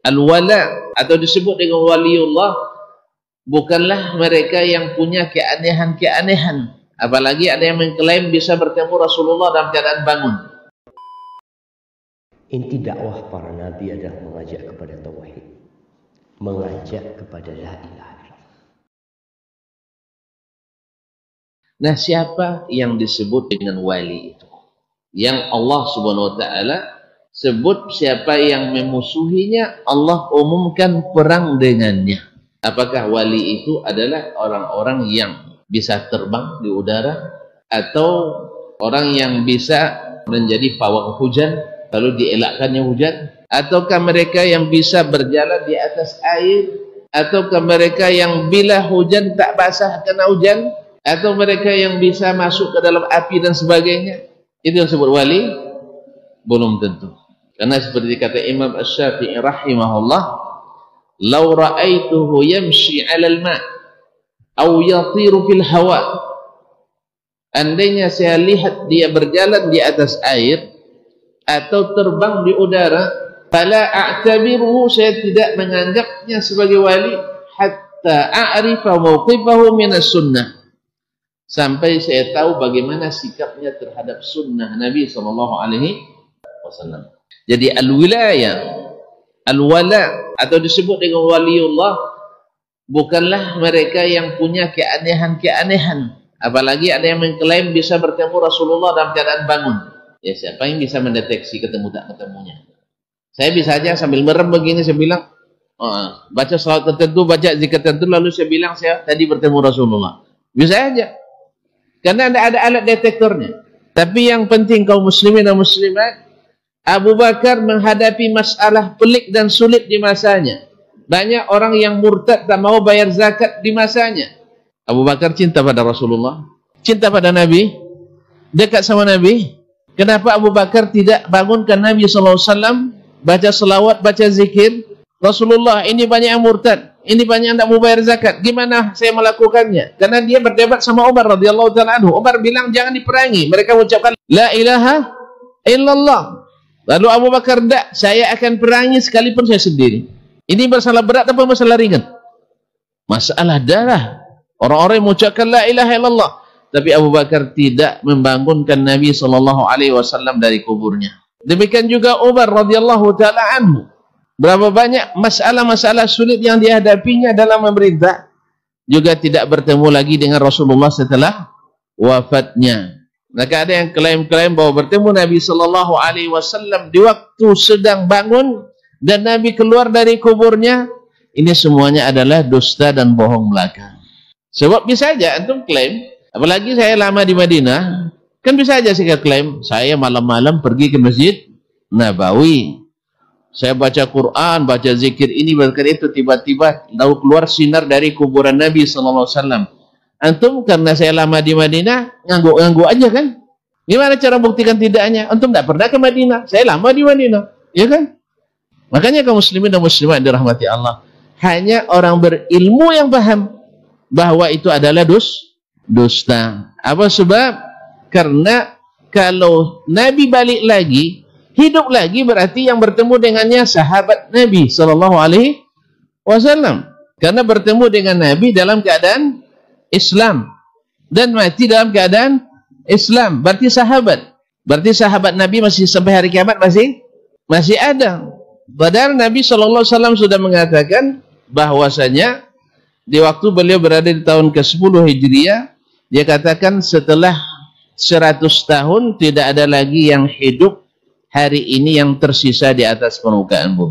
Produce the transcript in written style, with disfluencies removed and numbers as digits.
Al-wala atau disebut dengan waliullah bukanlah mereka yang punya keanehan-keanehan. Apalagi ada yang mengklaim bisa bertemu Rasulullah dalam keadaan bangun. Inti dakwah para nabi adalah mengajak kepada tauhid, mengajak kepada la ilaha illallah. Nah, siapa yang disebut dengan wali itu? Yang Allah Subhanahu wa taala sebut siapa yang memusuhinya, Allah umumkan perang dengannya. Apakah wali itu adalah orang-orang yang bisa terbang di udara, atau orang yang bisa menjadi pawang hujan lalu dielakkannya hujan, ataukah mereka yang bisa berjalan di atas air, ataukah mereka yang bila hujan tak basah kena hujan, atau mereka yang bisa masuk ke dalam api dan sebagainya? Itu yang disebut wali? Belum tentu. Karena seperti kata Imam Asy-Syafi'i rahimahullah, "Law ra'aituhu yamshi 'alal ma' aw yatiru fil hawa." Andainya saya lihat dia berjalan di atas air atau terbang di udara, fala a'tabiruhu, saya tidak menganggapnya sebagai wali hatta a'rifa mawqifahu minas sunnah, sampai saya tahu bagaimana sikapnya terhadap sunnah Nabi SAW. Jadi al-wilayah, al-wala atau disebut dengan waliullah bukanlah mereka yang punya keanehan-keanehan. Apalagi ada yang mengklaim bisa bertemu Rasulullah dalam keadaan bangun. Ya, siapa yang bisa mendeteksi ketemu tak ketemunya? Saya bisa aja sambil merem begini, saya bilang, baca salat tertentu, baca zikir tertentu, lalu saya bilang saya tadi bertemu Rasulullah. Bisa aja. Karena ada alat detektornya. Tapi yang penting kaum muslimin dan muslimat, Abu Bakar menghadapi masalah pelik dan sulit di masanya. Banyak orang yang murtad tak mau bayar zakat di masanya. Abu Bakar cinta pada Rasulullah, cinta pada Nabi, dekat sama Nabi. Kenapa Abu Bakar tidak bangunkan Nabi SAW, baca selawat, baca zikir? Rasulullah, ini banyak yang murtad, ini banyak yang tak mau bayar zakat, gimana saya melakukannya? Karena dia berdebat sama Umar radhiyallahu ta'ala anhu. Umar bilang jangan diperangi, mereka mengucapkan la ilaha illallah. Lalu Abu Bakar, tidak, saya akan perangi sekalipun saya sendiri. Ini masalah berat apa masalah ringan? Masalah darah. Orang-orang yang mengucapkan la ilaha illallah. Tapi Abu Bakar tidak membangunkan Nabi SAW dari kuburnya. Demikian juga Umar radhiyallahu ta'ala anhu. Berapa banyak masalah-masalah sulit yang dihadapinya dalam memerintah, juga tidak bertemu lagi dengan Rasulullah setelah wafatnya. Maka ada yang klaim-klaim bahwa bertemu Nabi SAW di waktu sedang bangun dan Nabi keluar dari kuburnya. Ini semuanya adalah dusta dan bohong belaka. Sebab bisa saja antum klaim, apalagi saya lama di Madinah, kan bisa saja saya klaim saya malam-malam pergi ke Masjid Nabawi, saya baca Quran, baca zikir ini, bahkan itu, tiba-tiba lalu keluar sinar dari kuburan Nabi SAW. Antum karena saya lama di Madinah, ngangguk-ngangguk aja kan? Gimana cara buktikan tidaknya? Antum tidak pernah ke Madinah, saya lama di Madinah, ya kan? Makanya kaum muslimin dan muslimat dirahmati Allah, hanya orang berilmu yang paham bahwa itu adalah dusta. Apa sebab? Karena kalau Nabi balik lagi, hidup lagi, berarti yang bertemu dengannya sahabat Nabi SAW. Karena bertemu dengan Nabi dalam keadaan Islam dan mati dalam keadaan Islam, berarti sahabat. Berarti sahabat Nabi masih sampai hari kiamat masih ada. Padahal Nabi SAW sudah mengatakan bahwasanya di waktu beliau berada di tahun ke-10 Hijriah, dia katakan setelah 100 tahun tidak ada lagi yang hidup hari ini yang tersisa di atas permukaan bumi.